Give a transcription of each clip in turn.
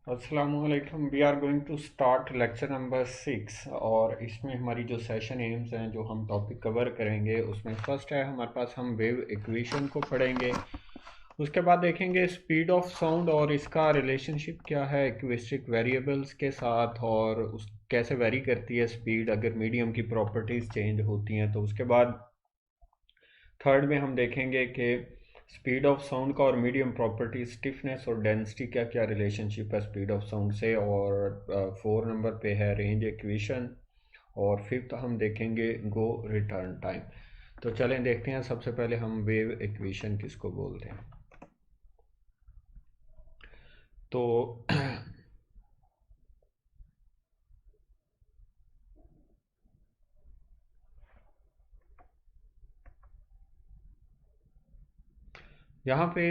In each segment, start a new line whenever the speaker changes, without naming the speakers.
अस्सलामुअलैकुम। We are going to start lecture number 6 और इसमें हमारी जो सेशन एम्स हैं जो हम टॉपिक कवर करेंगे उसमें फर्स्ट है हमारे पास हम वेव इक्वेशन को पढ़ेंगे। उसके बाद देखेंगे स्पीड ऑफ साउंड और इसका रिलेशनशिप क्या है एक्विस्टिक वेरिएबल्स के साथ और उस कैसे वेरी करती है स्पीड अगर मीडियम की प्रॉपर्टीज़ चेंज होती हैं। तो उसके बाद थर्ड में हम देखेंगे कि स्पीड ऑफ साउंड का और मीडियम प्रॉपर्टी स्टिफनेस और डेंसिटी क्या क्या रिलेशनशिप है स्पीड ऑफ साउंड से। और 4 नंबर पे है रेंज इक्वेशन। और फिफ्थ हम देखेंगे गो रिटर्न टाइम। तो चलें देखते हैं सबसे पहले हम वेव इक्वेशन किसको बोलते हैं। तो यहाँ पे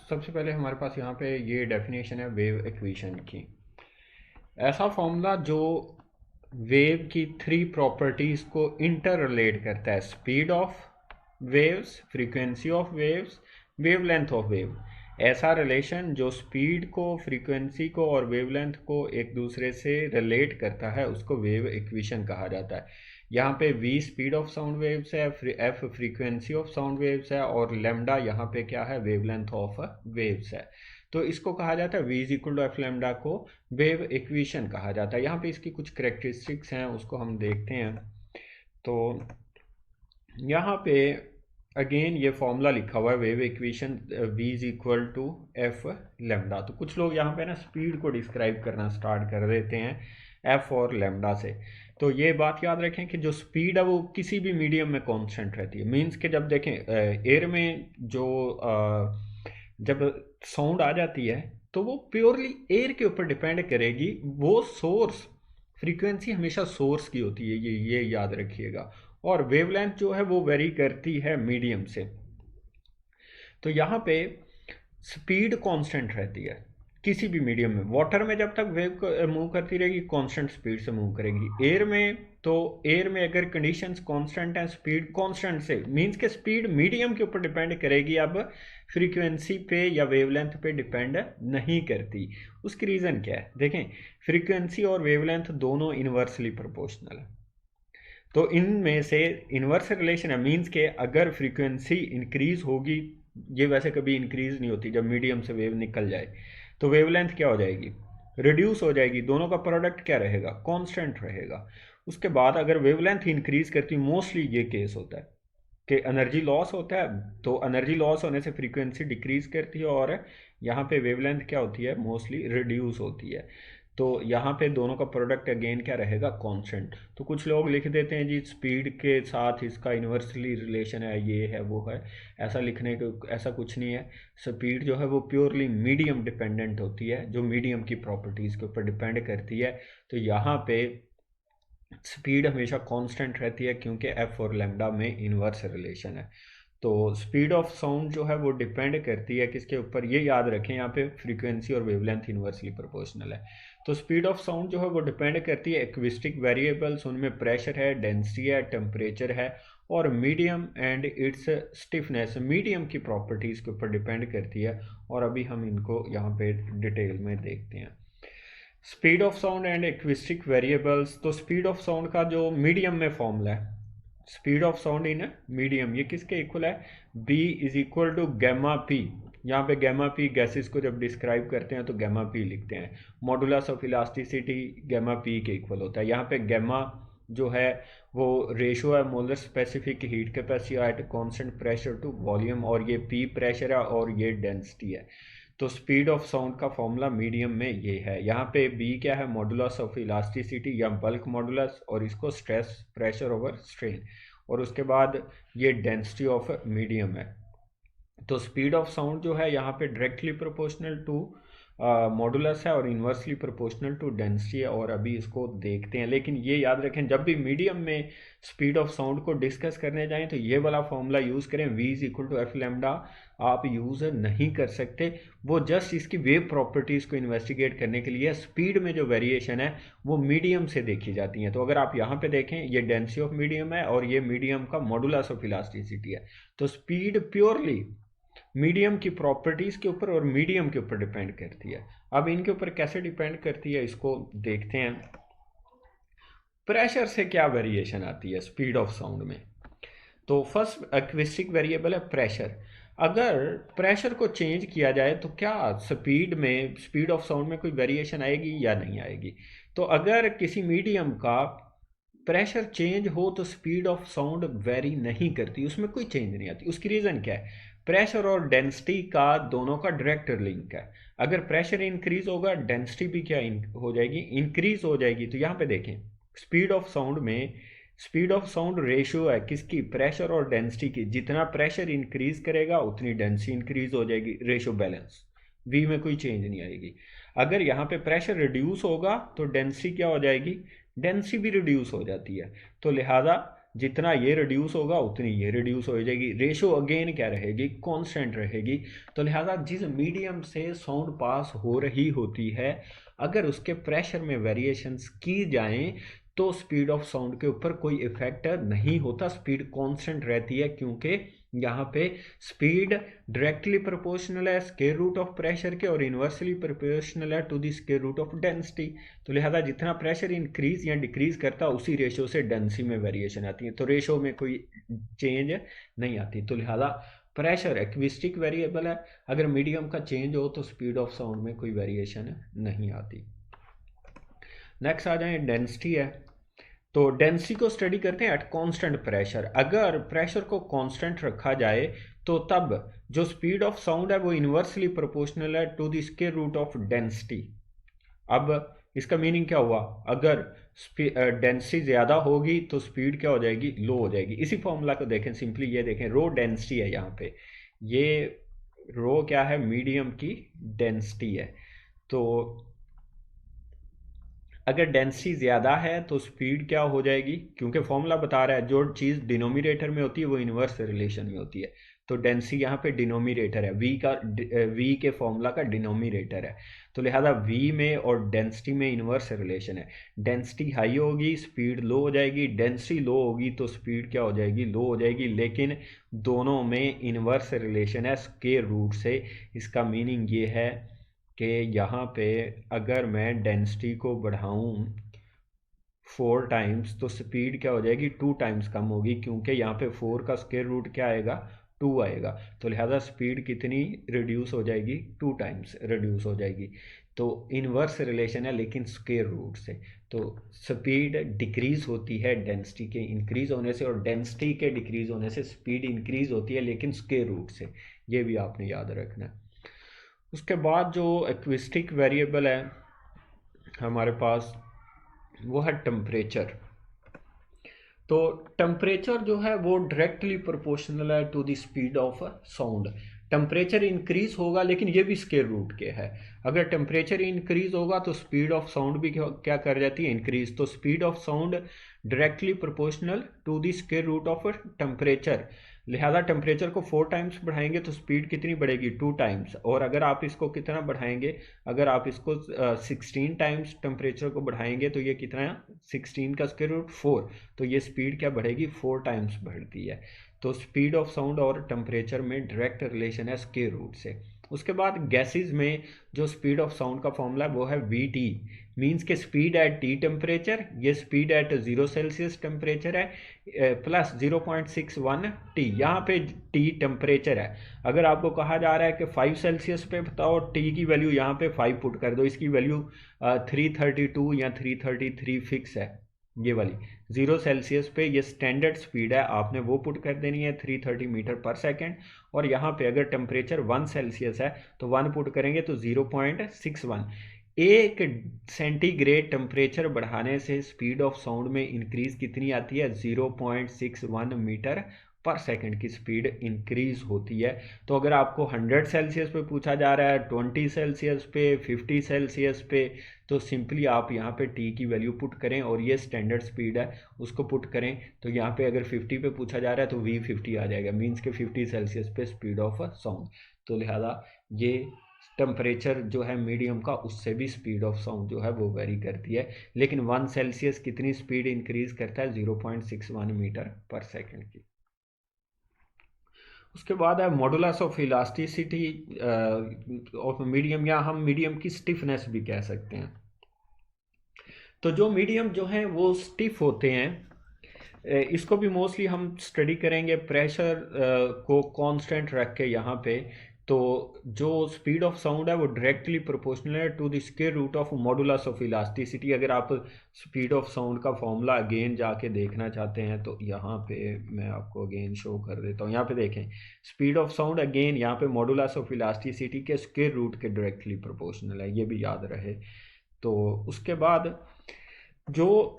सबसे पहले हमारे पास यहाँ पे ये डेफिनेशन है वेव इक्वेशन की। ऐसा फॉर्मूला जो वेव की 3 प्रॉपर्टीज को इंटर रिलेट करता है, speed of waves, frequency of waves, wavelength of wave. ऐसा रिलेशन जो स्पीड को, फ्रीक्वेंसी को और वेवलेंथ को एक दूसरे से रिलेट करता है उसको वेव इक्वेशन कहा जाता है। यहाँ पे v speed of sound waves है, f frequency of sound waves है और लेमडा यहाँ पे क्या है, वेवलेंथ ऑफ वेव्स है। तो इसको कहा जाता है v is equal to F lambda को वेव इक्वेशन कहा जाता है। यहाँ पे इसकी कुछ करेक्टरिस्टिक्स हैं उसको हम देखते हैं। तो यहाँ पे अगेन ये फॉर्मूला लिखा हुआ है wave equation v is equal to F lambda. तो कुछ लोग यहाँ पे ना स्पीड को डिस्क्राइब करना स्टार्ट कर देते हैं f और लेमडा से। तो ये बात याद रखें कि जो स्पीड है वो किसी भी मीडियम में कांस्टेंट रहती है। मींस कि जब देखें एयर में जो जब साउंड आ जाती है तो वो प्योरली एयर के ऊपर डिपेंड करेगी। वो सोर्स, फ्रीक्वेंसी हमेशा सोर्स की होती है, ये याद रखिएगा। और वेवलेंथ जो है वो वेरी करती है मीडियम से। तो यहाँ पे स्पीड कांस्टेंट रहती है किसी भी मीडियम में। वाटर में जब तक वेव मूव करती रहेगी कांस्टेंट स्पीड से मूव करेगी। एयर में तो एयर में अगर कंडीशंस कांस्टेंट हैं स्पीड कांस्टेंट से मींस के स्पीड मीडियम के ऊपर डिपेंड करेगी, अब फ्रीक्वेंसी पे या वेवलेंथ पे डिपेंड नहीं करती। उसकी रीज़न क्या है देखें, फ्रीक्वेंसी और वेवलेंथ दोनों इनवर्सली प्रोपोर्शनल है। तो इनमें से इन्वर्स रिलेशन है, मींस के अगर फ्रीक्वेंसी इंक्रीज होगी, ये वैसे कभी इंक्रीज नहीं होती, जब मीडियम से वेव निकल जाए तो वेवलेंथ क्या हो जाएगी, रिड्यूस हो जाएगी। दोनों का प्रोडक्ट क्या रहेगा, कांस्टेंट रहेगा। उसके बाद अगर वेवलेंथ इंक्रीज करती, मोस्टली ये केस होता है कि एनर्जी लॉस होता है। तो एनर्जी लॉस होने से फ्रीक्वेंसी डिक्रीज करती है और यहाँ पे वेवलेंथ क्या होती है, मोस्टली रिड्यूस होती है। तो यहाँ पे दोनों का प्रोडक्ट अगेन क्या रहेगा, कांस्टेंट। तो कुछ लोग लिख देते हैं जी स्पीड के साथ इसका इन्वर्सली रिलेशन है, ये है वो है। ऐसा लिखने को ऐसा कुछ नहीं है। स्पीड जो है वो प्योरली मीडियम डिपेंडेंट होती है, जो मीडियम की प्रॉपर्टीज़ के ऊपर डिपेंड करती है। तो यहाँ पे स्पीड हमेशा कांस्टेंट रहती है क्योंकि एफ और लेमडा में इन्वर्स रिलेशन है। तो स्पीड ऑफ साउंड जो है वो डिपेंड करती है किसके ऊपर, ये याद रखें यहाँ पे फ्रीक्वेंसी और वेवलेंथ इन्वर्सली प्रोपोर्शनल है। तो स्पीड ऑफ साउंड जो है वो डिपेंड करती है एक्विस्टिक वेरिएबल्स, उनमें प्रेशर है, डेंसिटी है, टेम्परेचर है और medium and it's stiffness, medium की प्रॉपर्टीज़ के ऊपर डिपेंड करती है। और अभी हम इनको यहाँ पे डिटेल में देखते हैं। Speed of sound and acoustic variables. तो स्पीड ऑफ साउंड का जो मीडियम में फॉर्मूला है, speed of sound in medium, ये किसके इक्वल है, b is equal to gamma P. यहाँ पे गैमा पी गैसेस को जब डिस्क्राइब करते हैं तो गैमा पी लिखते हैं। Modulus of elasticity gamma P के इक्वल होता है। यहाँ पे गैमा जो है वो रेशो है molar specific heat capacity at constant pressure to volume, और ये पी प्रेशर है और ये डेंसिटी है। तो स्पीड ऑफ साउंड का फॉर्मूला मीडियम में ये है। यहाँ पे बी क्या है, मॉडुलस ऑफ इलास्टिसिटी या बल्क मॉडुलस, और इसको स्ट्रेस प्रेशर ओवर स्ट्रेन, और उसके बाद ये डेंसिटी ऑफ मीडियम है। तो स्पीड ऑफ साउंड जो है यहाँ पे डायरेक्टली प्रोपोर्शनल टू मॉडुलस है और इन्वर्सली प्रोपोर्शनल टू डेंसिटी है, और अभी इसको देखते हैं। लेकिन ये याद रखें जब भी मीडियम में स्पीड ऑफ साउंड को डिस्कस करने जाएं तो ये वाला फॉर्मूला यूज़ करें, v is equal to F lambda आप यूज़ नहीं कर सकते। वो जस्ट इसकी वेव प्रॉपर्टीज़ को इन्वेस्टिगेट करने के लिए, स्पीड में जो वेरिएशन है वो मीडियम से देखी जाती हैं। तो अगर आप यहाँ पे देखें ये डेंसिटी ऑफ मीडियम है और ये मीडियम का मॉडुलस ऑफ इलास्टिसिटी है। तो स्पीड प्योरली मीडियम की प्रॉपर्टीज़ के ऊपर और मीडियम के ऊपर डिपेंड करती है। अब इनके ऊपर कैसे डिपेंड करती है इसको देखते हैं। प्रेशर से क्या वेरिएशन आती है स्पीड ऑफ साउंड में? तो फर्स्ट एक्विस्टिक वेरिएबल है प्रेशर। अगर प्रेशर को चेंज किया जाए तो क्या स्पीड ऑफ साउंड में कोई वेरिएशन आएगी या नहीं आएगी? तो अगर किसी मीडियम का प्रेशर चेंज हो तो स्पीड ऑफ साउंड वेरी नहीं करती, उसमें कोई चेंज नहीं आती। उसकी रीज़न क्या है? प्रेशर और डेंसिटी का दोनों का डायरेक्ट लिंक है। अगर प्रेशर इंक्रीज होगा डेंसिटी भी क्या हो जाएगी, इंक्रीज हो जाएगी। तो यहाँ पे देखें स्पीड ऑफ साउंड में स्पीड ऑफ साउंड रेशियो है किसकी, प्रेशर और डेंसिटी की। जितना प्रेशर इंक्रीज करेगा उतनी डेंसिटी इंक्रीज हो जाएगी, रेशियो बैलेंस, वी में कोई चेंज नहीं आएगी। अगर यहाँ पे प्रेशर रिड्यूस होगा तो डेंसिटी क्या हो जाएगी, डेंसिटी भी रिड्यूस हो जाती है। तो लिहाजा जितना ये रिड्यूस होगा उतनी ये रिड्यूस हो जाएगी, रेशियो अगेन क्या रहेगी, कांस्टेंट रहेगी। तो लिहाजा जिस मीडियम से साउंड पास हो रही होती है अगर उसके प्रेशर में वेरिएशंस की जाएं तो स्पीड ऑफ साउंड के ऊपर कोई इफेक्ट नहीं होता, स्पीड कांस्टेंट रहती है, क्योंकि यहाँ पे स्पीड डायरेक्टली प्रोपोर्शनल है स्क्वायर रूट ऑफ प्रेशर के और इन्वर्सली प्रोपोर्शनल है to the square root of density. तो लिहाजा जितना प्रेशर इंक्रीज या डिक्रीज करता है उसी रेशियो से डेंसिटी में वेरिएशन आती है, तो रेशियो में कोई चेंज नहीं आती। तो लिहाजा प्रेशर एक्विस्टिक वेरिएबल है, अगर मीडियम का चेंज हो तो स्पीड ऑफ साउंड में कोई वेरिएशन नहीं आती। नेक्स्ट आ जाए डेंसिटी है। तो डेंसिटी को स्टडी करते हैं एट कांस्टेंट प्रेशर। अगर प्रेशर को कांस्टेंट रखा जाए तो तब जो स्पीड ऑफ साउंड है वो इन्वर्सली प्रोपोर्शनल है to the square root of density. अब इसका मीनिंग क्या हुआ, अगर डेंसिटी ज़्यादा होगी तो स्पीड क्या हो जाएगी, लो हो जाएगी। इसी फॉर्मूला को देखें, सिंपली ये देखें, रो डेंसिटी है यहाँ पे, ये रो क्या है, मीडियम की डेंसिटी है। तो अगर डेंसिटी ज़्यादा है तो स्पीड क्या हो जाएगी, क्योंकि फॉर्मूला बता रहा है जो चीज़ डिनोमिनेटर में होती है वो इन्वर्स रिलेशन में होती है। तो डेंसिटी यहाँ पे डिनोमिनेटर है, वी के फॉर्मूला का डिनोमिनेटर है। तो लिहाजा वी में और डेंसिटी में इन्वर्स रिलेशन है। डेंसिटी हाई होगी स्पीड लो हो जाएगी, डेंसिटी लो होगी तो स्पीड क्या हो जाएगी, लो हो जाएगी। लेकिन दोनों में इन्वर्स रिलेशन है स्क्वायर रूट से। इसका मीनिंग ये है कि यहाँ पे अगर मैं डेंसिटी को बढ़ाऊँ 4 टाइम्स तो स्पीड क्या हो जाएगी, 2 टाइम्स कम होगी, क्योंकि यहाँ पे 4 का स्क्वायर रूट क्या आएगा, 2 आएगा। तो लिहाजा स्पीड कितनी रिड्यूस हो जाएगी, 2 टाइम्स रिड्यूस हो जाएगी। तो इनवर्स रिलेशन है लेकिन स्क्वायर रूट से। तो स्पीड डिक्रीज होती है डेंसिटी के इंक्रीज होने से और डेंसिटी के डिक्रीज होने से स्पीड इंक्रीज होती है लेकिन स्क्वायर रूट से, ये भी आपने याद रखना है। उसके बाद जो एक्विस्टिक वेरिएबल है हमारे पास वो है टेम्परेचर। तो टेम्परेचर जो है वो डायरेक्टली प्रोपोर्शनल है to the speed of sound. Temperature increase होगा लेकिन ये भी स्क्वायर रूट के है। अगर टेम्परेचर इंक्रीज होगा तो स्पीड ऑफ साउंड भी क्या कर जाती है, इंक्रीज। तो speed of sound directly proportional to the square root of temperature. लिहाजा टेम्परेचर को 4 टाइम्स बढ़ाएंगे तो स्पीड कितनी बढ़ेगी, 2 टाइम्स। और अगर आप इसको कितना बढ़ाएंगे, अगर आप इसको 16 टाइम्स टेम्परेचर को बढ़ाएंगे तो ये कितना है, 16 का स्क्वायर रूट 4। तो ये स्पीड क्या बढ़ेगी, 4 टाइम्स बढ़ती है। तो स्पीड ऑफ साउंड और टेम्परेचर में डायरेक्ट रिलेशन है स्क्वायर रूट से। उसके बाद गैसेस में जो स्पीड ऑफ साउंड का फॉर्मूला वो है वी टी, मीन्स के स्पीड एट टी टेम्परेचर, ये स्पीड एट 0 सेल्सियस टेम्परेचर है प्लस 0.61 टी। यहाँ पे टी टेम्परेचर है। अगर आपको कहा जा रहा है कि 5 सेल्सियस पे बताओ टी की वैल्यू, यहाँ पे 5 पुट कर दो, इसकी वैल्यू 332 या 333 फिक्स है। ये वाली 0 सेल्सियस पे ये स्टैंडर्ड स्पीड है, आपने वो पुट कर देनी है 330 मीटर पर सेकेंड। और यहाँ पे अगर टेम्परेचर 1 सेल्सियस है तो 1 पुट करेंगे तो 0.61। एक सेंटीग्रेड टेम्परेचर बढ़ाने से स्पीड ऑफ साउंड में इंक्रीज कितनी आती है, 0.61 मीटर पर सेकंड की स्पीड इंक्रीज होती है। तो अगर आपको 100 सेल्सियस पे पूछा जा रहा है, 20 सेल्सियस पे, 50 सेल्सियस पे, तो सिंपली आप यहाँ पे टी की वैल्यू पुट करें और ये स्टैंडर्ड स्पीड है उसको पुट करें। तो यहाँ पे अगर 50 पे पूछा जा रहा है तो V50 आ जाएगा, मीन्स के 50 सेल्सियस पे स्पीड ऑफ साउंड। तो लिहाजा ये टेम्परेचर जो है मीडियम का उससे भी स्पीड ऑफ साउंड जो है वो वेरी करती है। लेकिन 1 सेल्सियस कितनी स्पीड इंक्रीज करता है, 0.61 मीटर पर सेकेंड की। उसके बाद है modulus of elasticity of medium, या हम मीडियम की स्टिफनेस भी कह सकते हैं। तो जो मीडियम जो हैं वो स्टिफ होते हैं, इसको भी मोस्टली हम स्टडी करेंगे प्रेशर को कांस्टेंट रख के यहाँ पे। तो जो स्पीड ऑफ साउंड है वो डायरेक्टली प्रोपोर्शनल है to the square root of modulus of elasticity. अगर आप स्पीड ऑफ साउंड का फॉर्मूला अगेन जाके देखना चाहते हैं तो यहाँ पे मैं आपको अगेन शो कर देता हूँ। यहाँ पे देखें, स्पीड ऑफ साउंड अगेन यहाँ पे मॉडुलस ऑफ इलास्टिसिटी के स्क्वायर रूट के डायरेक्टली प्रोपोर्शनल है, ये भी याद रहे। तो उसके बाद जो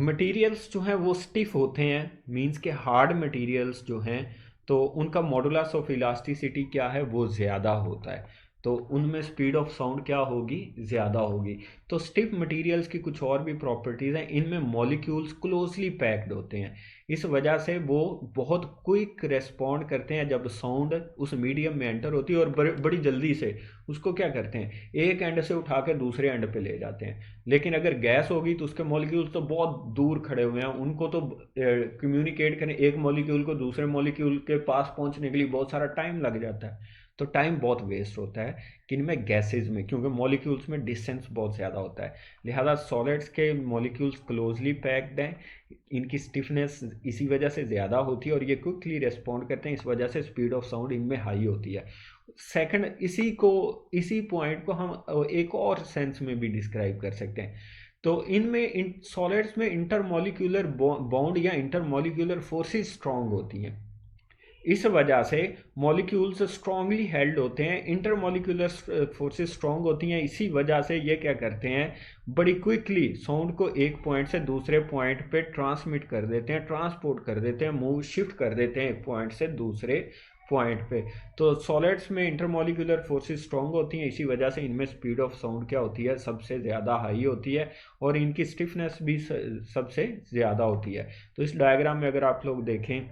मटेरियल्स जो हैं वो स्टिफ होते हैं, मींस के हार्ड मटेरियल्स जो हैं तो उनका मॉडुलस ऑफ इलास्टिसिटी क्या है, वो ज़्यादा होता है। तो उनमें स्पीड ऑफ साउंड क्या होगी, ज़्यादा होगी। तो स्टिफ मटेरियल्स की कुछ और भी प्रॉपर्टीज़ हैं, इनमें मॉलिक्यूल्स क्लोजली पैक्ड होते हैं, इस वजह से वो बहुत क्विक रेस्पॉन्ड करते हैं जब साउंड उस मीडियम में एंटर होती है, और बड़ी जल्दी से उसको क्या करते हैं, एक एंड से उठा के दूसरे एंड पे ले जाते हैं। लेकिन अगर गैस होगी तो उसके मॉलिक्यूल्स तो बहुत दूर खड़े हुए हैं, उनको तो कम्युनिकेट करें एक मॉलिक्यूल को दूसरे मॉलिक्यूल के पास पहुंचने के लिए बहुत सारा टाइम लग जाता है, तो टाइम बहुत वेस्ट होता है किनमें, गैसेज में, क्योंकि मॉलिक्यूल्स में डिस्टेंस बहुत ज़्यादा होता है। लिहाजा सॉलिड्स के मॉलिक्यूल्स क्लोजली पैक्ड हैं, इनकी स्टिफनेस इसी वजह से ज़्यादा होती है और ये क्विकली रेस्पॉन्ड करते हैं, इस वजह से स्पीड ऑफ साउंड इनमें हाई होती है। सेकंड, इसी पॉइंट को हम एक और सेंस में भी डिस्क्राइब कर सकते हैं। तो इनमें सॉलिड्स में इंटरमॉलिक्यूलर बॉन्ड या इंटरमॉलिक्यूलर फोर्सेस स्ट्रांग होती हैं, इस वजह से मॉलिक्यूल्स स्ट्रांगली हेल्ड होते हैं, इंटरमॉलिक्यूलर फोर्सेस स्ट्रांग होती हैं, इसी वजह से ये क्या करते हैं, बड़ी क्विकली साउंड को एक पॉइंट से दूसरे पॉइंट पे ट्रांसमिट कर देते हैं, ट्रांसपोर्ट कर देते हैं, मूव शिफ्ट कर देते हैं एक पॉइंट से दूसरे पॉइंट पे। तो सॉलिड्स में इंटरमॉलिक्यूलर फोर्सेस स्ट्रांग होती हैं, इसी वजह से इनमें स्पीड ऑफ साउंड क्या होती है, सबसे ज़्यादा हाई होती है, और इनकी स्टिफनेस भी सबसे ज़्यादा होती है। तो इस डायग्राम में अगर आप लोग देखें,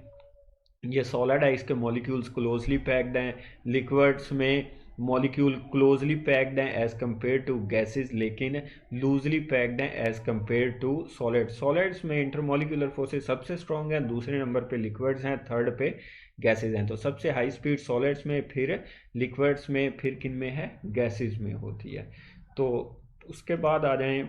ये सॉलिड है, इसके मॉलिक्यूल्स क्लोजली पैक्ड हैं, लिक्विड्स में मॉलिक्यूल क्लोजली पैक्ड हैं एज कंपेयर टू गैसेस, लेकिन लूजली पैक्ड हैं as compare to solids. Solids में इंटरमॉलिक्यूलर फोर्सेस सबसे स्ट्रॉन्ग हैं, दूसरे नंबर पे लिक्विड्स हैं, थर्ड पे गैसेस हैं। तो सबसे हाई स्पीड सॉलिड्स में, फिर लिक्विड्स में, फिर किन में है, गैसेस में होती है। तो उसके बाद आ जाएं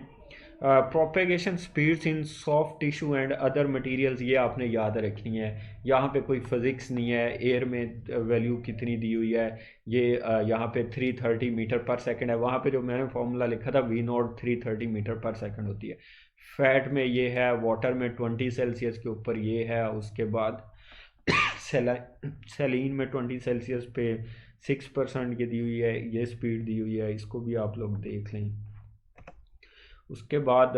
propagation speeds in soft tissue and other materials, ये आपने याद रखनी है। यहाँ पे कोई फिजिक्स नहीं है, एयर में वैल्यू कितनी दी हुई है, ये यहाँ पे 330 मीटर पर सेकंड है, वहाँ पे जो मैंने फॉर्मूला लिखा था V0 330 मीटर पर सेकंड होती है। फैट में ये है, वाटर में 20 सेल्सियस के ऊपर ये है, उसके बाद सेलीन में 20 सेल्सियस पे 6% की दी हुई है, ये स्पीड दी हुई है, इसको भी आप लोग देख लें। उसके बाद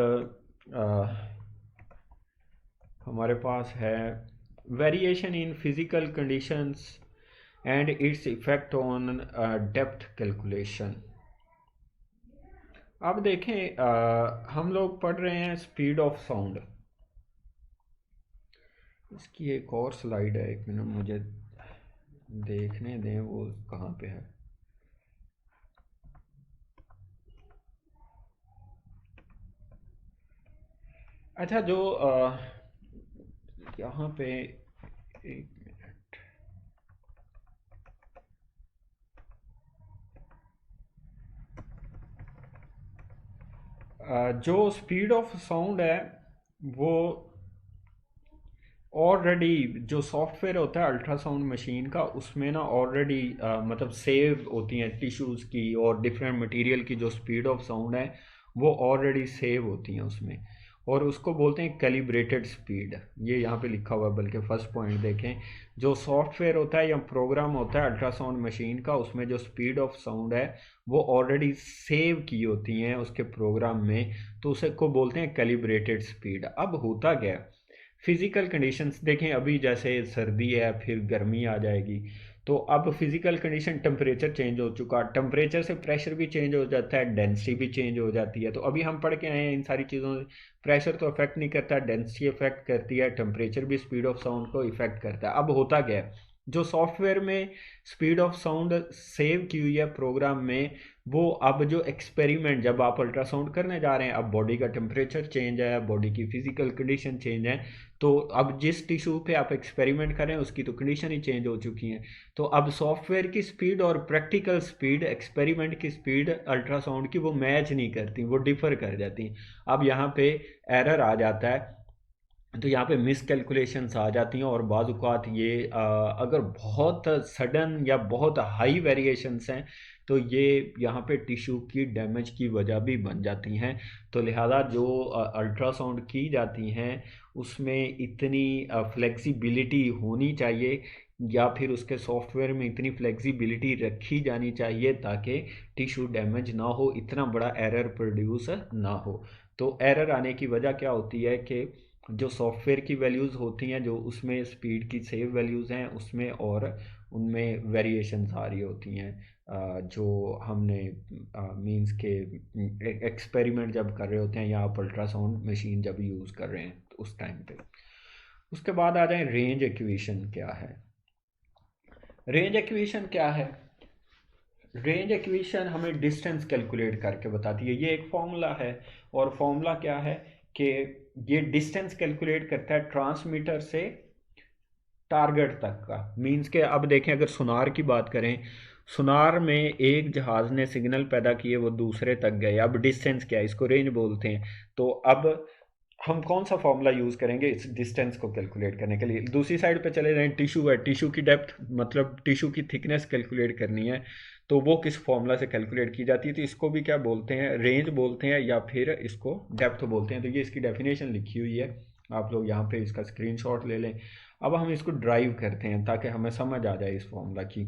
हमारे पास है variation in physical conditions and its effect on depth calculation. अब देखें, हम लोग पढ़ रहे हैं स्पीड ऑफ साउंड, इसकी एक और स्लाइड है, एक मिनट मुझे देखने दें वो कहाँ पे है। अच्छा, जो यहाँ पे एक मिनट, जो स्पीड ऑफ साउंड है वो ऑलरेडी जो सॉफ्टवेयर होता है अल्ट्रासाउंड मशीन का, उसमें ना ऑलरेडी मतलब सेव होती हैं टिश्यूज़ की और डिफरेंट मटेरियल की जो स्पीड ऑफ साउंड है वो ऑलरेडी सेव होती हैं उसमें, और उसको बोलते हैं कैलिब्रेटेड स्पीड। ये यहाँ पे लिखा हुआ है, बल्कि फर्स्ट पॉइंट देखें, जो सॉफ्टवेयर होता है या प्रोग्राम होता है अल्ट्रासाउंड मशीन का, उसमें जो स्पीड ऑफ साउंड है वो ऑलरेडी सेव की होती हैं उसके प्रोग्राम में, तो उसे को बोलते हैं कैलिब्रेटेड स्पीड। अब होता क्या है, फिज़िकल कंडीशंस देखें, अभी जैसे सर्दी है फिर गर्मी आ जाएगी, तो अब फिज़िकल कंडीशन, टेम्परेचर चेंज हो चुका, टेम्परेचर से प्रेशर भी चेंज हो जाता है, डेंसिटी भी चेंज हो जाती है। तो अभी हम पढ़ के आए हैं इन सारी चीज़ों से, प्रेशर तो अफेक्ट नहीं करता, डेंसिटी अफेक्ट करती है, टेम्परेचर भी स्पीड ऑफ साउंड को इफेक्ट करता है। अब होता क्या है, जो सॉफ्टवेयर में स्पीड ऑफ साउंड सेव की हुई है प्रोग्राम में, वो अब जो एक्सपेरिमेंट जब आप अल्ट्रासाउंड करने जा रहे हैं, अब बॉडी का टेम्परेचर चेंज है, बॉडी की फिजिकल कंडीशन चेंज है, तो अब जिस टिश्यू पे आप एक्सपेरिमेंट करें उसकी तो कंडीशन ही चेंज हो चुकी है। तो अब सॉफ्टवेयर की स्पीड और प्रैक्टिकल स्पीड, एक्सपेरिमेंट की स्पीड अल्ट्रासाउंड की वो मैच नहीं करती, वो डिफर कर जाती हैं। अब यहाँ पे एरर आ जाता है, तो यहाँ पे मिस कैलकुलेशंस आ जाती हैं, और बाज़ औक़ात ये अगर बहुत सडन या बहुत हाई वेरिएशंस हैं तो ये यहाँ पे टिश्यू की डैमेज की वजह भी बन जाती हैं। तो लिहाजा जो अल्ट्रासाउंड की जाती हैं उसमें इतनी फ्लेक्सिबिलिटी होनी चाहिए, या फिर उसके सॉफ्टवेयर में इतनी फ्लेक्सिबिलिटी रखी जानी चाहिए ताकि टिश्यू डैमेज ना हो, इतना बड़ा एरर प्रोड्यूस ना हो। तो एरर आने की वजह क्या होती है कि जो सॉफ्टवेयर की वैल्यूज़ होती हैं, जो उसमें स्पीड की सेव वैल्यूज़ हैं उसमें, और उनमें वेरिएशंस आ रही होती हैं, जो हमने मींस के एक्सपेरिमेंट जब कर रहे होते हैं या आप अल्ट्रासाउंड मशीन जब यूज़ कर रहे हैं तो उस टाइम पे। उसके बाद आ जाए रेंज इक्वेशन क्या है। रेंज इक्वेशन क्या है? रेंज इक्वेशन हमें डिस्टेंस कैलकुलेट करके बताती है। ये एक फॉर्मूला है, और फॉर्मूला क्या है कि ये डिस्टेंस कैलकुलेट करता है ट्रांसमीटर से टारगेट तक का। मींस के अब देखें, अगर सुनार की बात करें, सुनार में एक जहाज़ ने सिग्नल पैदा किए, वो दूसरे तक गए, अब डिस्टेंस क्या है, इसको रेंज बोलते हैं। तो अब हम कौन सा फॉर्मूला यूज़ करेंगे इस डिस्टेंस को कैलकुलेट करने के लिए? दूसरी साइड पे चले जाएं, टिश्यू है, टिश्यू की डेप्थ मतलब टिश्यू की थिकनेस कैलकुलेट करनी है, तो वो किस फॉर्मूला से कैलकुलेट की जाती है? तो इसको भी क्या बोलते हैं, रेंज बोलते हैं, या फिर इसको डेप्थ बोलते हैं। तो ये इसकी डेफिनेशन लिखी हुई है, आप लोग यहाँ पे इसका स्क्रीनशॉट ले लें। अब हम इसको ड्राइव करते हैं ताकि हमें समझ आ जाए इस फॉर्मूला की।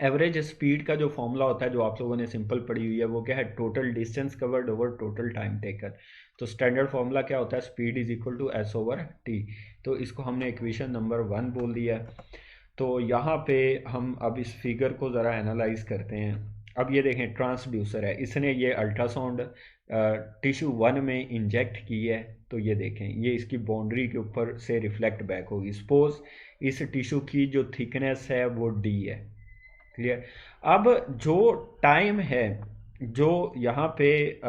एवरेज स्पीड का जो फॉर्मूला होता है, जो आप लोगों ने सिंपल पढ़ी हुई है, वो क्या है, total distance covered over total time taken. तो स्टैंडर्ड फॉर्मूला क्या होता है, speed is equal to S over T. तो इसको हमने इक्वेशन नंबर 1 बोल दिया। तो यहाँ पे हम अब इस फिगर को ज़रा एनालाइज करते हैं। अब ये देखें, ट्रांसड्यूसर है, इसने ये अल्ट्रासाउंड टिश्यू 1 में इंजेक्ट की है। तो ये देखें, ये इसकी बाउंड्री के ऊपर से रिफ्लेक्ट बैक होगी। सपोज इस टिश्यू की जो थिकनेस है वो डी है। क्लियर? अब जो टाइम है, जो यहाँ पे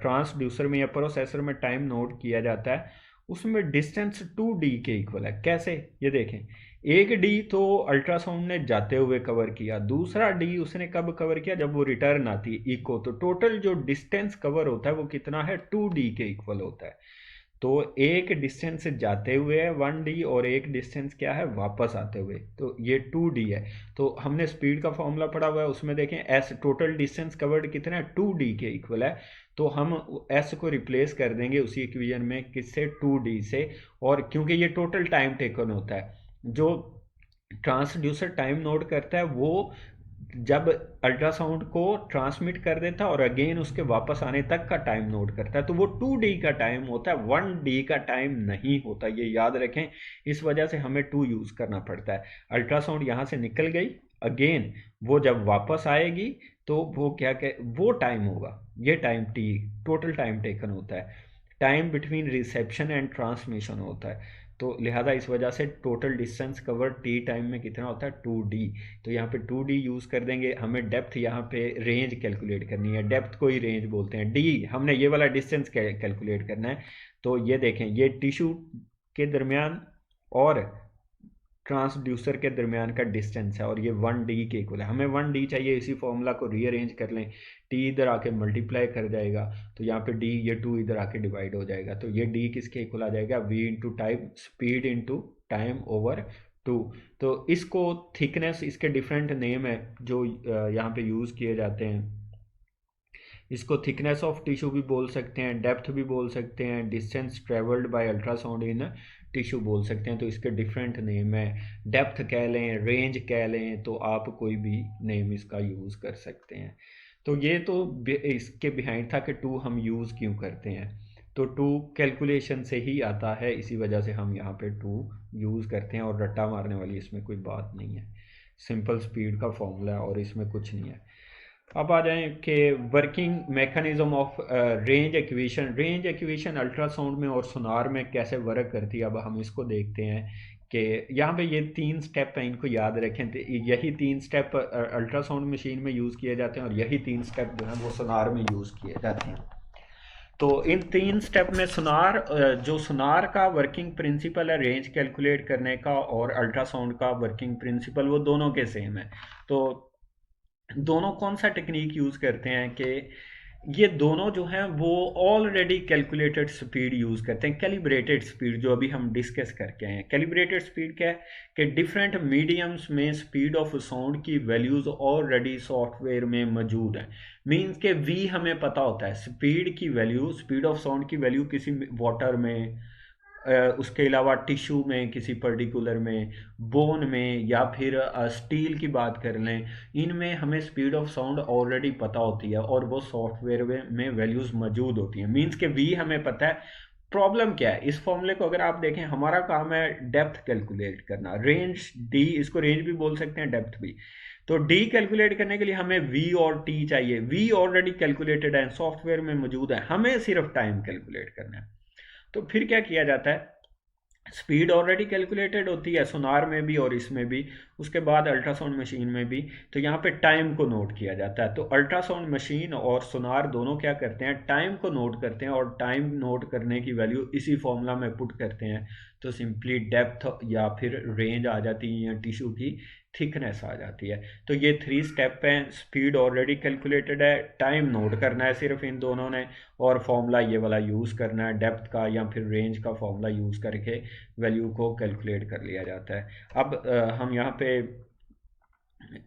ट्रांसड्यूसर में या प्रोसेसर में टाइम नोट किया जाता है, उसमें डिस्टेंस 2d के इक्वल है। कैसे? ये देखें, एक डी तो अल्ट्रासाउंड ने जाते हुए कवर किया, दूसरा डी उसने कब कवर किया, जब वो रिटर्न आती है इको। तो टोटल जो डिस्टेंस कवर होता है वो कितना है, 2d के इक्वल होता है। तो एक डिस्टेंस जाते हुए है 1d, और एक डिस्टेंस क्या है, वापस आते हुए, तो ये 2d है। तो हमने स्पीड का फॉर्मूला पढ़ा हुआ है, उसमें देखें एस, टोटल डिस्टेंस कवर्ड कितना है, 2d के इक्वल है। तो हम एस को रिप्लेस कर देंगे उसी इक्वेशन में, किससे, 2d से। और क्योंकि ये टोटल टाइम टेकन होता है, जो ट्रांसड्यूसर टाइम नोट करता है वो जब अल्ट्रासाउंड को ट्रांसमिट कर देता है और अगेन उसके वापस आने तक का टाइम नोट करता है, तो वो 2d का टाइम होता है, 1d का टाइम नहीं होता। ये याद रखें, इस वजह से हमें 2 यूज़ करना पड़ता है। अल्ट्रासाउंड यहाँ से निकल गई, अगेन वो जब वापस आएगी तो वो क्या वो टाइम होगा, ये time t, total time taken होता है, time between reception and transmission होता है। तो लिहाजा इस वजह से total distance cover T time में कितना होता है, 2d। तो यहाँ पे 2d यूज़ कर देंगे। हमें डेप्थ यहाँ पे रेंज कैलकुलेट करनी है, डेप्थ को ही रेंज बोलते हैं। d हमने ये वाला डिस्टेंस कैलकुलेट करना है। तो ये देखें, ये टिश्यू के दरमियान और ट्रांसड्यूसर के दरमियान का डिस्टेंस है, और ये 1d के इक्वल है। हमें 1d चाहिए, इसी फॉर्मूला को रीअरेंज कर लें, t इधर आके मल्टीप्लाई कर जाएगा, तो यहाँ पे d, ये 2 इधर आके डिवाइड हो जाएगा। तो ये d किसके इक्वल आ जाएगा, v into time, speed into time over 2। तो इसको थिकनेस, इसके डिफरेंट नेम है जो यहाँ पे यूज़ किए जाते हैं। इसको थिकनेस ऑफ टिश्यू भी बोल सकते हैं, डेप्थ भी बोल सकते हैं, distance travelled by ultrasound in tissue बोल सकते हैं। तो इसके डिफरेंट नेम है, डेप्थ कह लें, रेंज कह लें, तो आप कोई भी नेम इसका यूज़ कर सकते हैं। तो ये तो इसके बिहाइंड था कि 2 हम यूज़ क्यों करते हैं। तो 2 कैलकुलेशन से ही आता है, इसी वजह से हम यहाँ पे 2 यूज़ करते हैं, और रट्टा मारने वाली इसमें कोई बात नहीं है। सिंपल स्पीड का फॉर्मूला है और इसमें कुछ नहीं है। अब आ जाएं कि working mechanism of range equation. Range equation ultrasound में और सोनार में कैसे वर्क करती है, अब हम इसको देखते हैं कि यहाँ पे ये 3 स्टेप हैं, इनको याद रखें। तो यही 3 स्टेप अल्ट्रासाउंड मशीन में यूज़ किए जाते हैं और यही 3 स्टेप जो हैं वो सोनार में यूज़ किए जाते हैं। तो इन 3 स्टेप में सोनार जो सोनार का वर्किंग प्रिंसिपल है रेंज कैलकुलेट करने का, और अल्ट्रासाउंड का वर्किंग प्रिंसिपल, वो दोनों के सेम है। तो दोनों कौन सा टेक्निक यूज़ करते हैं कि ये दोनों जो हैं वो ऑलरेडी कैलकुलेटेड स्पीड यूज़ करते हैं, कैलिब्रेटेड स्पीड, जो अभी हम डिस्कस करके आए हैं। कैलिब्रेटेड स्पीड क्या है कि डिफरेंट मीडियम्स में स्पीड ऑफ साउंड की वैल्यूज़ ऑलरेडी सॉफ्टवेयर में मौजूद हैं। मीन्स के वी हमें पता होता है स्पीड की वैल्यू, स्पीड ऑफ साउंड की वैल्यू किसी वाटर में, उसके अलावा टिश्यू में, किसी पर्टिकुलर में, बोन में, या फिर स्टील की बात कर लें, इनमें हमें स्पीड ऑफ साउंड ऑलरेडी पता होती है और वो सॉफ्टवेयर में वैल्यूज़ मौजूद होती हैं। मीन्स के वी हमें पता है। प्रॉब्लम क्या है इस फॉर्मूले को अगर आप देखें, हमारा काम है डेप्थ कैलकुलेट करना, रेंज डी, इसको रेंज भी बोल सकते हैं, डेप्थ भी। तो डी कैलकुलेट करने के लिए हमें वी और टी चाहिए। वी ऑलरेडी कैलकुलेटेड है, सॉफ्टवेयर में मौजूद है, हमें सिर्फ टाइम कैलकुलेट करना है। तो फिर क्या किया जाता है, स्पीड ऑलरेडी कैलकुलेटेड होती है सोनार में भी और इसमें भी, उसके बाद अल्ट्रासाउंड मशीन में भी। तो यहाँ पे टाइम को नोट किया जाता है। तो अल्ट्रासाउंड मशीन और सोनार दोनों क्या करते हैं, टाइम को नोट करते हैं, और टाइम नोट करने की वैल्यू इसी फॉर्मूला में पुट करते हैं। तो सिंपली डेप्थ या फिर रेंज आ जाती है, या टिश्यू की थिकनेस आ जाती है। तो ये 3 स्टेप हैं, स्पीड ऑलरेडी कैलकुलेटेड है, टाइम नोट करना है सिर्फ इन दोनों ने, और फॉर्मूला ये वाला यूज़ करना है, डेप्थ का या फिर रेंज का फॉर्मूला यूज़ करके वैल्यू को कैलकुलेट कर लिया जाता है। अब हम यहाँ पे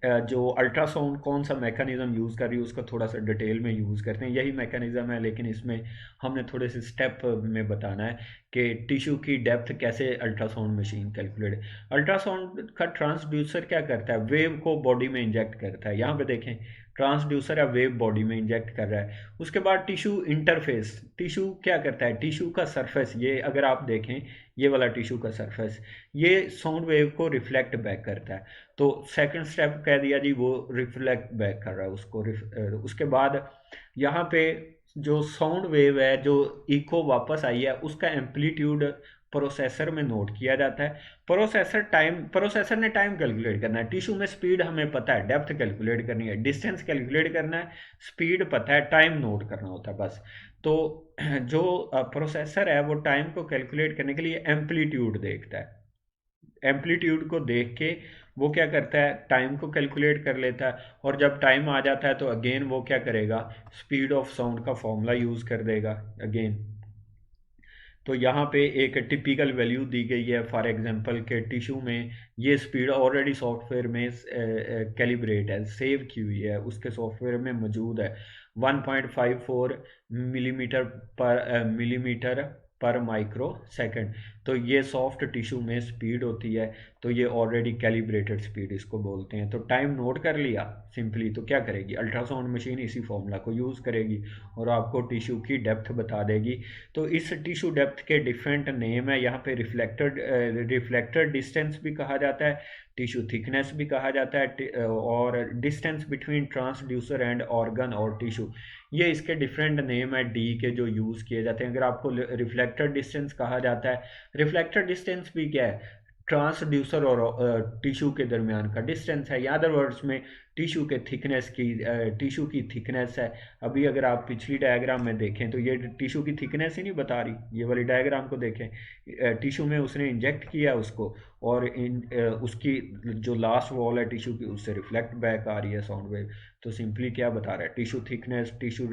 जो अल्ट्रासाउंड कौन सा मैकेनिज़्म यूज़ कर रही है उसका थोड़ा सा डिटेल में यूज़ करते हैं। यही मैकेनिज़्म है, लेकिन इसमें हमने थोड़े से स्टेप में बताना है कि टिश्यू की डेप्थ कैसे अल्ट्रासाउंड मशीन कैलकुलेट। अल्ट्रासाउंड का ट्रांसड्यूसर क्या करता है, वेव को बॉडी में इंजेक्ट करता है। यहाँ पे देखें, ट्रांसड्यूसर या वेव बॉडी में इंजेक्ट कर रहा है। उसके बाद टिश्यू इंटरफेस, टिश्यू क्या करता है, टिश्यू का सरफेस, ये अगर आप देखें ये वाला टिश्यू का सरफेस, ये साउंड वेव को रिफ्लेक्ट बैक करता है। तो सेकंड स्टेप कह दिया जी, वो रिफ्लेक्ट बैक कर रहा है उसको। उसके बाद यहाँ पे जो साउंड वेव है जो इको वापस आई है, उसका एम्पलीट्यूड प्रोसेसर में नोट किया जाता है। प्रोसेसर ने टाइम कैलकुलेट करना है। टिश्यू में स्पीड हमें पता है, डेप्थ कैलकुलेट करनी है, डिस्टेंस कैलकुलेट करना है, स्पीड पता है, टाइम नोट करना होता है बस। तो जो प्रोसेसर है वो टाइम को कैलकुलेट करने के लिए एम्पलीट्यूड देखता है। एम्पलीट्यूड को देख के वो क्या करता है, टाइम को कैलकुलेट कर लेता है, और जब टाइम आ जाता है तो अगेन वो क्या करेगा, स्पीड ऑफ साउंड का फॉर्मूला यूज़ कर देगा अगेन। तो यहाँ पे एक टिपिकल वैल्यू दी गई है, फॉर एग्जांपल के टिश्यू में ये स्पीड ऑलरेडी सॉफ्टवेयर में कैलिब्रेट है, सेव की हुई है, उसके सॉफ्टवेयर में मौजूद है। 1.54 मिलीमीटर पर माइक्रो सेकंड। तो ये सॉफ्ट टिश्यू में स्पीड होती है, तो ये ऑलरेडी कैलिब्रेटेड स्पीड इसको बोलते हैं। तो टाइम नोट कर लिया सिंपली, तो क्या करेगी अल्ट्रासाउंड मशीन, इसी फॉर्मूला को यूज़ करेगी और आपको टिश्यू की डेप्थ बता देगी। तो इस टिश्यू डेप्थ के डिफरेंट नेम है, यहाँ पे रिफ्लेक्टेड डिस्टेंस भी कहा जाता है, टिश्यू थिकनेस भी कहा जाता है, और distance between transducer and organ और टिश्यू, ये इसके डिफरेंट नेम है डी के जो यूज़ किए जाते हैं। अगर आपको रिफ्लेक्टेड डिस्टेंस कहा जाता है, रिफ्लेक्टेड डिस्टेंस भी क्या है, ट्रांसड्यूसर और टिश्यू के दरमियान का डिस्टेंस है, या अदर वर्ड्स में टिश्यू के थिकनेस की, टिश्यू की थिकनेस है। अभी अगर आप पिछली डायग्राम में देखें तो ये टिश्यू की थिकनेस ही नहीं बता रही, ये वाली डायग्राम को देखें, टिश्यू में उसने इंजेक्ट किया उसको, और उसकी जो लास्ट वॉल है टिश्यू की, उससे रिफ्लेक्ट बैक आ रही है साउंड वेव। तो सिंपली क्या बता रहा है, टिश्यू थिकनेस, टिश्यू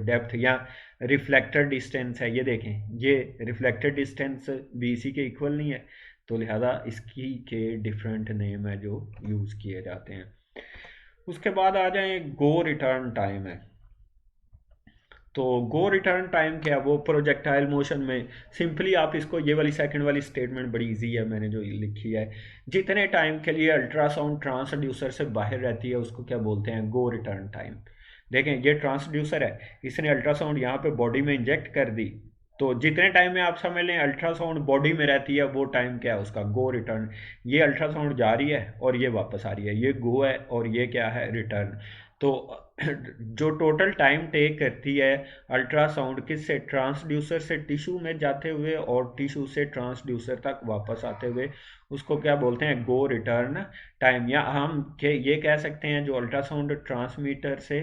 डेप्थ या रिफ्लेक्टेड डिस्टेंस है। ये देखें, ये रिफ्लेक्टेड डिस्टेंस भी इसी के इक्वल नहीं है, तो लिहाजा इसकी के डिफरेंट नेम है जो यूज़ किए जाते हैं। उसके बाद आ जाए, गो रिटर्न टाइम है। तो गो रिटर्न टाइम क्या है, वो प्रोजेक्टाइल मोशन में सिंपली आप इसको, ये वाली सेकंड वाली स्टेटमेंट बड़ी इजी है, मैंने जो लिखी है, जितने टाइम के लिए अल्ट्रासाउंड ट्रांसड्यूसर से बाहर रहती है उसको क्या बोलते हैं, गो रिटर्न टाइम। देखें, ये ट्रांसड्यूसर है, इसने अल्ट्रासाउंड यहाँ पे बॉडी में इंजेक्ट कर दी, तो जितने टाइम में आप समझ लें अल्ट्रासाउंड बॉडी में रहती है, वो टाइम क्या है उसका, गो रिटर्न। ये अल्ट्रासाउंड जा रही है और ये वापस आ रही है, ये गो है, और ये क्या है, रिटर्न। तो जो टोटल टाइम टेक करती है अल्ट्रासाउंड, किससे, ट्रांसड्यूसर से टिश्यू में जाते हुए और टिश्यू से ट्रांसड्यूसर तक वापस आते हुए, उसको क्या बोलते हैं, गो रिटर्न टाइम। या हम ये कह सकते हैं जो अल्ट्रासाउंड ट्रांसमीटर से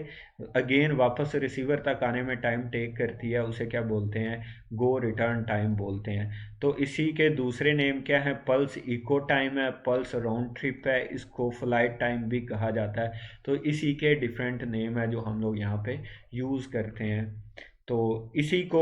अगेन वापस रिसीवर तक आने में टाइम टेक करती है, उसे क्या बोलते हैं, गो रिटर्न टाइम बोलते हैं। तो इसी के दूसरे नेम क्या है, पल्स इको टाइम है, पल्स राउंड ट्रिप है, इसको फ्लाइट टाइम भी कहा जाता है। तो इसी के डिफरेंट नेम है जो हम लोग यहाँ पे यूज़ करते हैं। तो इसी को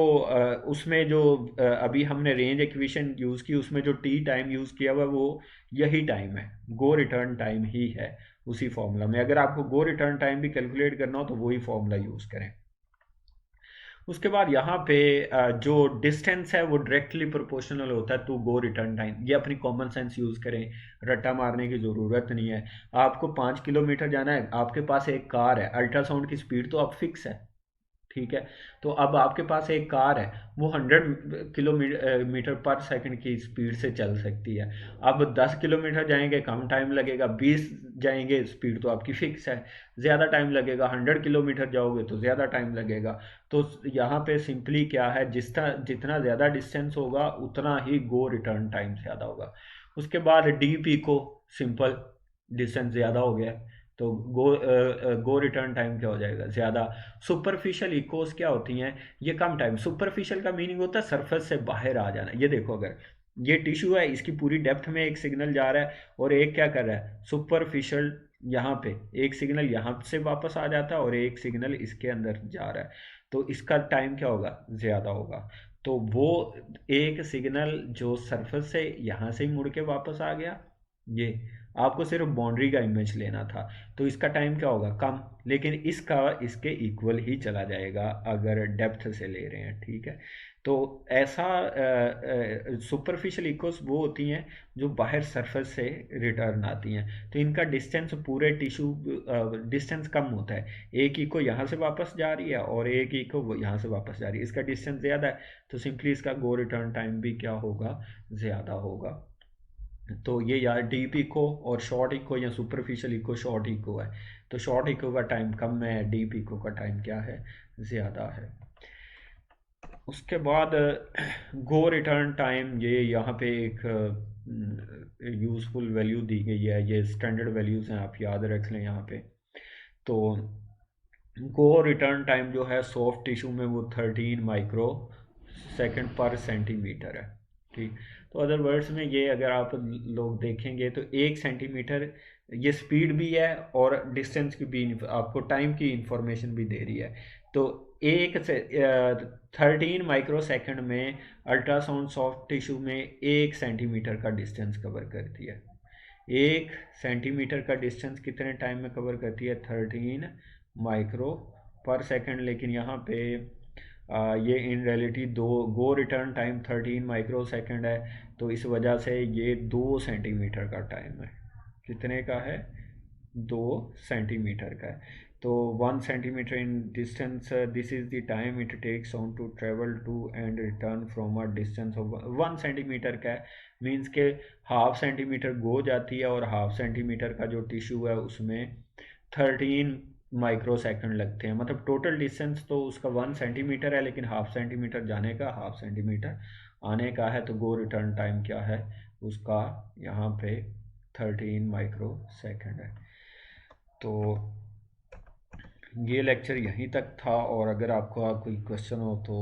उसमें जो अभी हमने रेंज इक्वेशन यूज़ की, उसमें जो टी टाइम यूज़ किया हुआ वो यही टाइम है, गो रिटर्न टाइम ही है उसी फॉर्मूला में। अगर आपको गो रिटर्न टाइम भी कैलकुलेट करना हो तो वही फॉर्मूला यूज़ करें। उसके बाद यहाँ पे जो डिस्टेंस है वो डायरेक्टली प्रोपोर्शनल होता है टू गो रिटर्न टाइम। ये अपनी कॉमन सेंस यूज़ करें, रट्टा मारने की ज़रूरत नहीं है। आपको 5 किलोमीटर जाना है, आपके पास एक कार है, अल्ट्रासाउंड की स्पीड तो अब फिक्स है, ठीक है। तो अब आपके पास एक कार है, वो 100 किलोमीटर पर सेकंड की स्पीड से चल सकती है। अब 10 किलोमीटर जाएंगे कम टाइम लगेगा, 20 जाएंगे स्पीड तो आपकी फिक्स है, ज़्यादा टाइम लगेगा, 100 किलोमीटर जाओगे तो ज़्यादा टाइम लगेगा। तो यहाँ पे सिंपली क्या है, जितना ज़्यादा डिस्टेंस होगा उतना ही गो रिटर्न टाइम ज़्यादा होगा। उसके बाद डी पी को, सिंपल, डिस्टेंस ज़्यादा हो गया तो गो रिटर्न टाइम क्या हो जाएगा, ज़्यादा। सुपरफिशियल इकोस क्या होती हैं, ये कम टाइम। सुपरफिशियल का मीनिंग होता है सरफेस से बाहर आ जाना। ये देखो, अगर ये टिश्यू है, इसकी पूरी डेप्थ में एक सिग्नल जा रहा है और एक क्या कर रहा है, सुपरफिशियल, यहाँ पे एक सिग्नल यहाँ से वापस आ जाता है और एक सिग्नल इसके अंदर जा रहा है, तो इसका टाइम क्या होगा, ज़्यादा होगा। तो वो एक सिग्नल जो सरफेस से यहाँ से ही मुड़ के वापस आ गया, ये आपको सिर्फ बाउंड्री का इमेज लेना था, तो इसका टाइम क्या होगा, कम। लेकिन इसका इसके इक्वल ही चला जाएगा अगर डेप्थ से ले रहे हैं, ठीक है। तो ऐसा सुपरफिशियल इकोस वो होती हैं जो बाहर सरफेस से रिटर्न आती हैं, तो इनका डिस्टेंस पूरे टिश्यू डिस्टेंस कम होता है। एक इको यहाँ से वापस जा रही है और एक इको यहाँ से वापस जा रही है, इसका डिस्टेंस ज़्यादा है, तो सिंपली इसका गो रिटर्न टाइम भी क्या होगा, ज़्यादा होगा। तो ये यार डीप इको और शॉर्ट इको या सुपरफिशियल इको, शॉर्ट इको है तो शॉर्ट इको का टाइम कम है, डीप इको का टाइम क्या है, ज़्यादा है। उसके बाद गो रिटर्न टाइम, ये यहाँ पे एक यूज़फुल वैल्यू दी गई है, ये स्टैंडर्ड वैल्यूज़ हैं, आप याद रख लें यहाँ पे। तो गो रिटर्न टाइम जो है सॉफ्ट टिश्यू में वो 13 माइक्रो सेकेंड पर सेंटीमीटर है, ठीक। तो अदर वर्ड्स में ये अगर आप लोग देखेंगे तो 1 सेंटीमीटर ये स्पीड भी है और डिस्टेंस की भी, आपको टाइम की इंफॉर्मेशन भी दे रही है। तो एक से 13 माइक्रो सेकेंड में अल्ट्रासाउंड सॉफ्ट टिश्यू में 1 सेंटीमीटर का डिस्टेंस कवर करती है। 1 सेंटीमीटर का डिस्टेंस कितने टाइम में कवर करती है, 13 माइक्रो पर सेकंड। लेकिन यहाँ पे ये इन रियलिटी दो, गो रिटर्न टाइम 13 माइक्रो सेकंड है, तो इस वजह से ये 2 सेंटीमीटर का टाइम है। कितने का है, 2 सेंटीमीटर का है। तो 1 centimetre in distance, this is the time it takes on to travel to and return from a distance of 1 centimetre का है। मीन्स के हाफ सेंटीमीटर गो जाती है और हाफ सेंटीमीटर का जो टिश्यू है उसमें 13 माइक्रो सेकंड लगते हैं। मतलब टोटल डिस्टेंस तो उसका 1 सेंटीमीटर है, लेकिन हाफ सेंटीमीटर जाने का, हाफ सेंटीमीटर आने का है। तो गो रिटर्न टाइम क्या है उसका, यहाँ पे 13 माइक्रो सेकंड है। तो ये लेक्चर यहीं तक था, और अगर आपका कोई क्वेश्चन हो तो